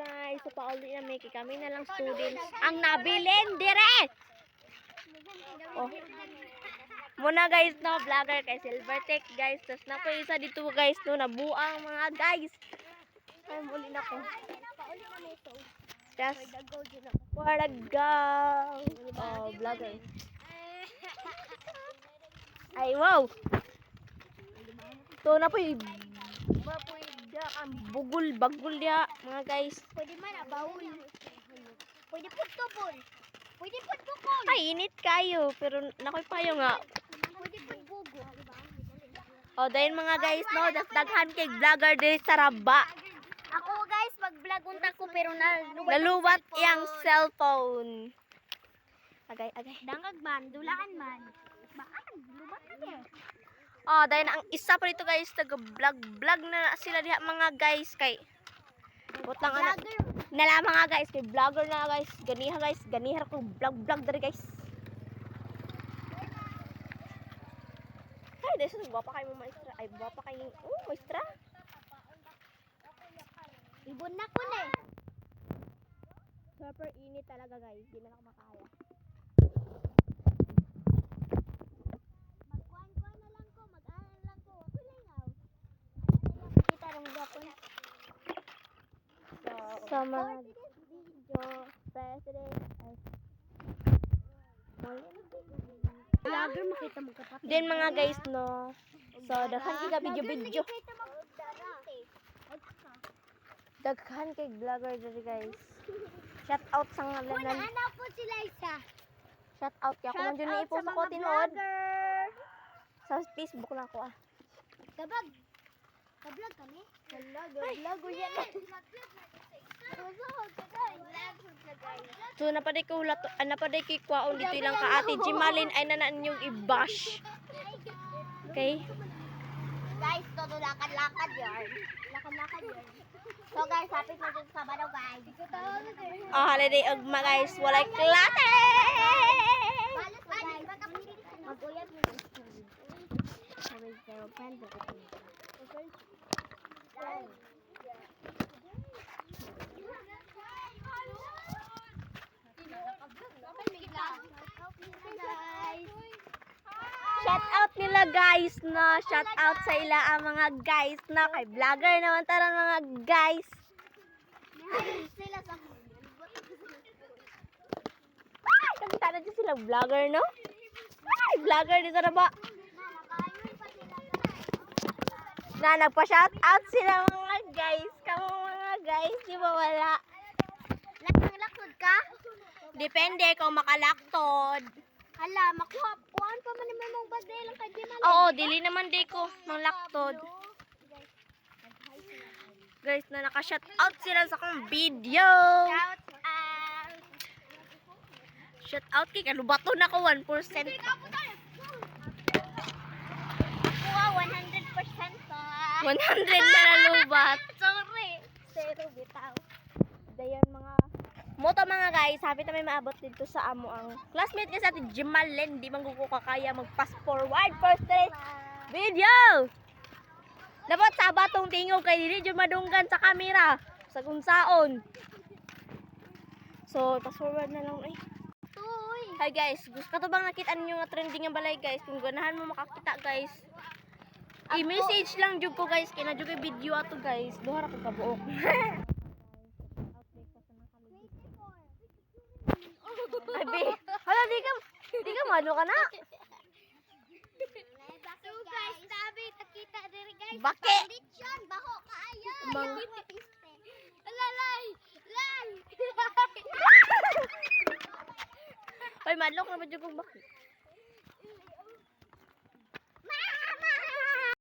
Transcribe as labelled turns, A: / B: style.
A: guys, sa pauli na may kami na lang students ang nabilin dire. Oh. Muna guys no, vlogger kay Silvertech guys. Tapos na po isa dito guys no, nabuang mga guys. Ay muli na ko. Just for the go. Oh, vlogger. Ay wow. To na po ang bugol bagol dia mga guys.
B: Pwede man bawol. Pwede po tubol. Pwede po bukol.
A: Ay init kayo pero nakoy payo nga.
B: Pwede po bugo.
A: O dahil mga guys no, daghan kay vlogger diri sa Raba.
B: Ako guys, mag-vlog unta ko pero
A: Naluwat iyang cellphone. Agay.
B: Dangag man, dulaan man. Baan, lubat na niya.
A: Oh, dahil ang isa pa rito guys, nag-vlog na sila diha mga guys kay butang ana. Nala mga guys, kay vlogger na guys. Ganiha ko vlog diri guys. Ay, dahil sa guwapa kayo mo maestra. Ay, guwapa kayo. Maestra.
B: Ibon na ko na.
A: Super init talaga guys. Hindi na ako makaya.
B: Magkuhan-kuhan na lang ko, mag-aaral lang ko. Ako lang yaw. Kita rin gapon.
A: So mga video, president, ay
B: Vlogger makita mo kapatid.
A: din mga guys no. So daghan kay video. Daghan kay vlogger diri guys. Shout out sa ngalan.
B: Ano po sila isa?
A: Shout out kay ako man jud ni ipost ko tinuod. Sa Facebook na ako ah.
B: Kabag. Kablog kami? Vlog yan.
A: So napaday ko napaday kay kwaon dito ilang ka ate Jimalin ay nanaan yung i-bash. Okay?
B: Guys, todo lakad-lakad yan. Lakad-lakad yan. So guys, happy na dito sa Sabado guys.
A: Oh, holiday ugma guys, walay klase.
B: Mag-uyat mo guys. Sabi kayo, friend.
A: Shout out nila guys na, shout out sa ila ang mga guys na kay vlogger naman tarang mga guys.
B: Sila sa
A: Ay, nakita na dyan sila vlogger no? Ay, vlogger dito na ba? Na nagpa-shout out sila mga guys. Kamu mga guys, di ba wala?
B: lakod ka?
A: Depende kung makalaktod.
B: Hala, makuhaan pa man naman mong badel ang kay Jimal.
A: Oo, dili naman di ko manlaktod. Guys, na naka-shout out sila sa akong video.
B: Shout out.
A: Shout out kay kalubato na ko 1%.
B: Kuha 100% pa.
A: 100 na nalubat.
B: Sorry. Zero bitaw.
A: Dayon mga moto mga guys, happy na may maabot dito sa amo ang classmate niya sa atin Jimalin, di man ko kakaya mag-fast forward first video. Dapat sa batong tingog kay dili jud madunggan sa camera sa kunsaon. So, fast forward na lang eh.
B: Tuy.
A: Hi guys, gusto ka to bang nakita niyo nga trending nga balay guys? Kung ganahan mo makakita guys. I-message lang jud ko guys, kay na jud kay video ato guys. Duha ra ko kabuok. Abi, hala di ka malo ka na.
B: So guys, sabi takita diri guys.
A: Bake.
B: Condition baho kaayo.
A: Mang-
B: Lalay. Lay.
A: Hoy, madlok na ba jud kong baki?